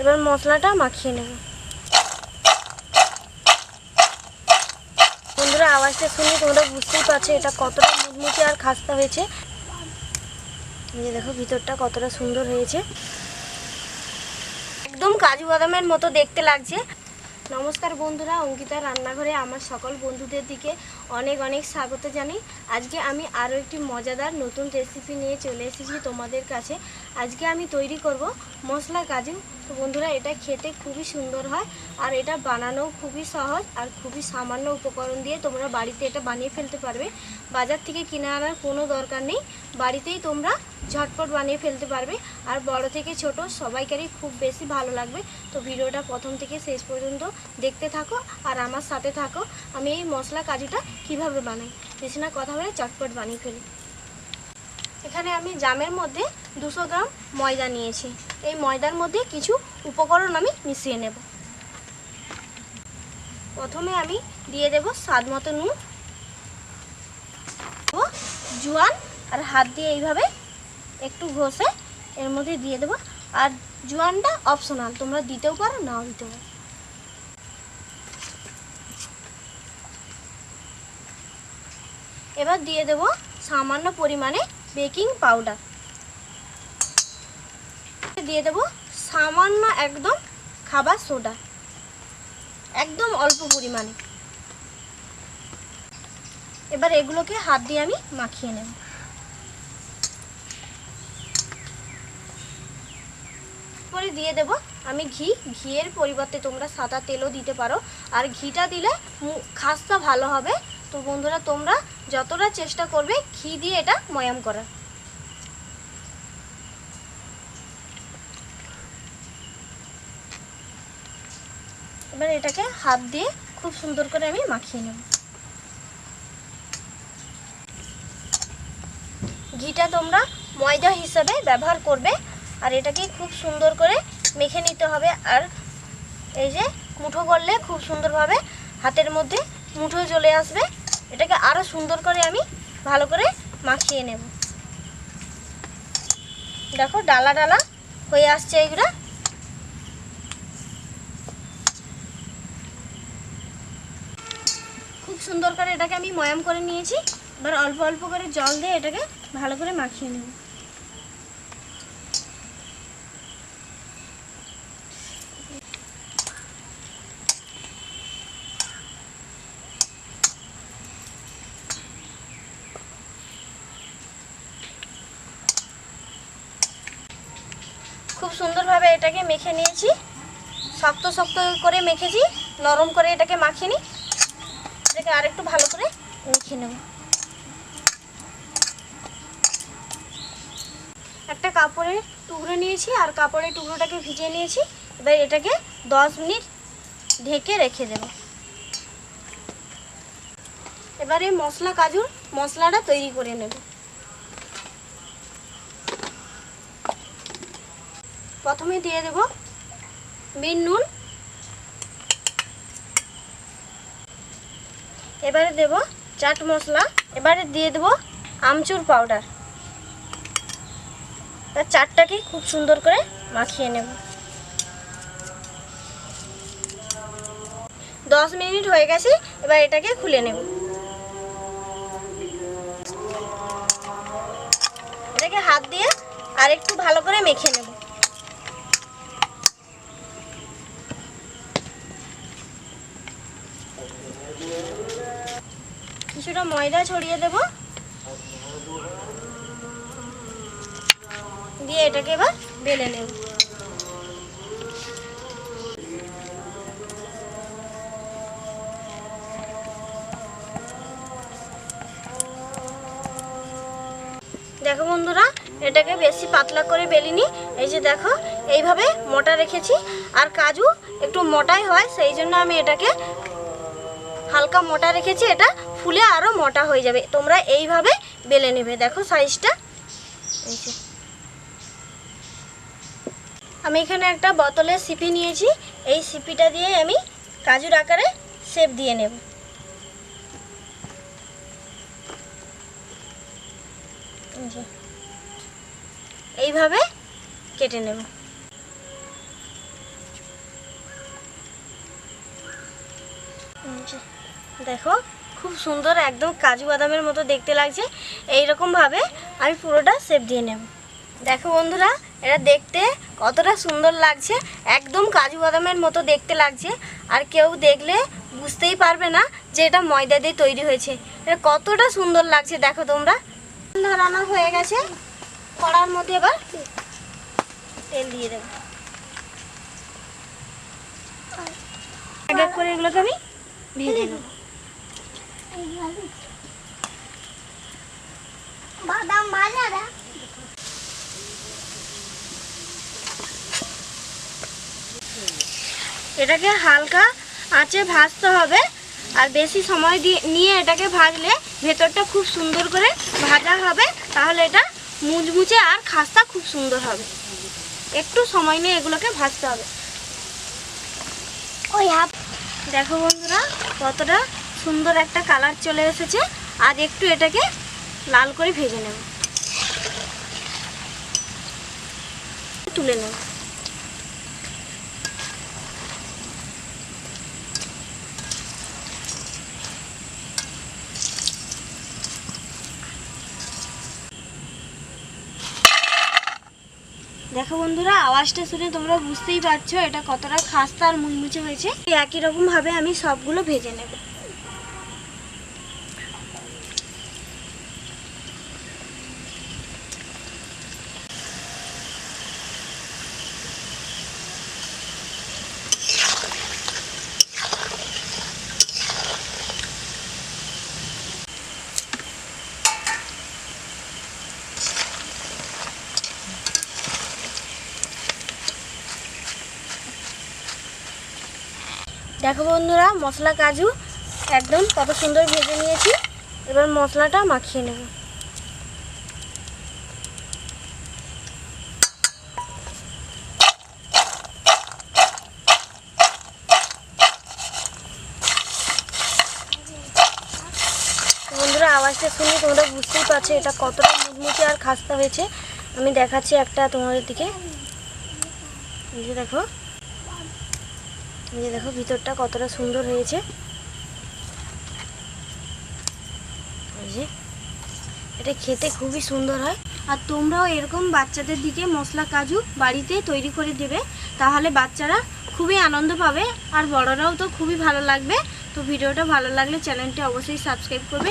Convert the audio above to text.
এবার মশলাটা মাখিয়ে নেব। বন্ধুরা আওয়াজটা শুনে তোমরা বুঝতেই পারছো এটা কতটা মুচমুচে আর খাস্তা হয়েছে। এই যে দেখো ভিতরটা কতটা সুন্দর হয়েছে, একদম কাজু বাদামের মতো দেখতে লাগছে। নমস্কার বন্ধুরা, অঙ্কিতা রান্নাঘরে আমার সকল বন্ধুদের দিকে অনেক অনেক স্বাগত জানাই। আজকে আমি আরও একটি মজাদার নতুন রেসিপি নিয়ে চলে এসেছি তোমাদের কাছে। আজকে আমি তৈরি করব মশলা কাজু। তো বন্ধুরা এটা খেতে খুবই সুন্দর হয় আর এটা বানানোও খুবই সহজ আর খুবই সামান্য উপকরণ দিয়ে তোমরা বাড়িতে এটা বানিয়ে ফেলতে পারবে। বাজার থেকে কিনে আনার কোনো দরকার নেই, বাড়িতেই তোমরা ঝটপট বানিয়ে ফেলতে পারবে। আর বড় থেকে ছোট সবাইকারই খুব বেশি ভালো লাগবে। তো ভিডিওটা প্রথম থেকে শেষ পর্যন্ত দেখতে থাকো আর আমার সাথে থাকো। আমি এই মশলা কাজুটা কিভাবে বানাই, বেশি না কথা বলে চটপট বানিয়ে ফেলি। এখানে আমি জামের মধ্যে 200 গ্রাম ময়দা নিয়েছি। এই ময়দার মধ্যে কিছু উপকরণ আমি মিশিয়ে নেব। প্রথমে আমি দিয়ে দেব স্বাদ মতো নুন, জোয়ান আর হাত দিয়ে এইভাবে একটু ঘষে এর মধ্যে দিয়ে দেবো। আর জোয়ানটা অপশনাল, তোমরা দিতেও পারো নাও দিতে পারো। এবার দিয়ে দেব সামান্য পরিমাণে বেকিং পাউডার, দিয়ে দেব সামান্য একদম খাবার সোডা, একদম অল্প পরিমাণে। এবার এগুলোকে হাত দিয়ে আমি মাখিয়ে নেব। পরে দিয়ে দেব আমি ঘিয়ের পরিবর্তে তোমরা সাদা তেলও দিতে পারো, আর ঘিটা দিলে খাস্তা ভালো হবে। তো বন্ধুরা তোমরা যতটা চেষ্টা করবে ঘি দিয়ে এটা ময়াম করার। এবার এটাকে হাত দিয়ে খুব সুন্দর করে আমি মাখিয়ে নেব। ঘিটা তোমরা ময়দা হিসাবে ব্যবহার করবে আর এটাকে খুব সুন্দর করে মেখে নিতে হবে। আর এই যে মুঠো করলে খুব সুন্দরভাবে হাতের মধ্যে মুঠো চলে আসবে। এটাকে আরও সুন্দর করে আমি ভালো করে মাখিয়ে নেব। দেখো ডালা ডালা হয়ে আসছে এইগুলো। খুব সুন্দর করে এটাকে আমি ময়াম করে নিয়েছি। এবার অল্প অল্প করে জল দিয়ে এটাকে ভালো করে মাখিয়ে নেব। খুব সুন্দরভাবে এটাকে মেখে নিয়েছি। শক্ত শক্ত করে মেখেছি, নরম করে এটাকে মাখিয়ে নিই। এটাকে আরেকটু ভালো করে মেখে নেব। একটা কাপড়ের টুকরো নিয়েছি আর কাপড়ের টুকরোটাকে ভিজিয়ে নিয়েছি। এবার এটাকে 10 মিনিট ঢেকে রেখে দেব। এবারে মশলা কাজুর মশলাটা তৈরি করে নেব। প্রথমে দিয়ে দেব বিট নুন, এবারে দেব চাট মশলা, এবারে দিয়ে দেব আমচুর পাউডার। চাটটাকে খুব সুন্দর করে মাখিয়ে নেব। 10 মিনিট হয়ে গেছে, এবার এটাকে খুলে নেব। এটাকে হাত দিয়ে আর একটু ভালো করে মেখে নেব। কিছুটা ময়দা ছড়িয়ে দেব, দিয়ে এটাকে এবার বেলে নেব। দেখো বন্ধুরা এটাকে বেশি পাতলা করে বেলিনি, এই যে দেখো এইভাবে মোটা রেখেছি। আর কাজু একটু মোটাই হয়, সেই জন্য আমি এটাকে হালকা মোটা রেখেছি। এটা ফুলে আরও মোটা হয়ে যাবে, তোমরা এইভাবে বেলে নেবে। দেখো সাইজটা। এই যে আমি এখানে একটা বোতলের সিপি নিয়েছি, এই সিপিটা দিয়ে আমি কাজুর আকারে শেপ দিয়ে নেব। এইভাবে কেটে নেব। দেখো খুব সুন্দর একদম কাজু বাদামের মতো দেখতে লাগছে। এইরকমভাবে আমি পুরোটা শেপ দিয়ে নেব। দেখো বন্ধুরা, এটা দেখতে কতটা সুন্দর লাগছে, একদম কাজু বাদামের মতো দেখতে লাগছে। আর কেউ দেখলে বুঝতেই পারবে না যে এটা ময়দা দিয়ে তৈরি হয়েছে। এটা কতটা সুন্দর লাগছে দেখো তোমরা। রান্না হয়ে গেছে, কড়ার মধ্যে এবার তেল দিয়ে দেবো। এক এক করে এগুলোকে আমি ভেজে নেব। বাদাম ভাজা না, এটাকে হালকা আঁচে ভাজতে হবে। আর বেশি সময় নিয়ে এটাকে ভাজলে ভেতরটা খুব সুন্দর করে ভাজা হবে, তাহলে এটা মুচমুচে আর খাস্তা খুব সুন্দর হবে। একটু সময় নিয়ে এগুলোকে ভাজতে হবে। দেখো বন্ধুরা, কতটা সুন্দর একটা কালার চলে এসেছে। আর একটু এটাকে লাল করে ভেজে নেব, তুলে নেব। দেখো বন্ধুরা, আওয়াজটা শুনে তোমরা বুঝতেই পারছো এটা কতটা খাস্তা আর মুচমুচে হয়েছে। একই রকম ভাবে আমি সবগুলো ভেজে নেব। দেখো বন্ধুরা, মশলা কাজু একদম কত সুন্দর ভেজে নিয়েছি। এবার মশলাটা মাখিয়ে নেব। বন্ধুরা, আওয়াজটা শুনে তোমরা বুঝতেই পারছো এটা কতটা মুচমুচে আর খাস্তা হয়েছে। আমি দেখাচ্ছি একটা তোমাদের দিকে। এই যে দেখো, এই যে দেখো ভিতরটা কতটা সুন্দর হয়েছে। এই যে এটা খেতে খুবই সুন্দর হয়। আর তোমরাও এরকম বাচ্চাদের দিকে মশলা কাজু বাড়িতে তৈরি করে দেবে, তাহলে বাচ্চারা খুবই আনন্দ পাবে আর বড়রাও তো খুবই ভালো লাগবে। তো ভিডিওটা ভালো লাগলে চ্যানেলটি অবশ্যই সাবস্ক্রাইব করবে।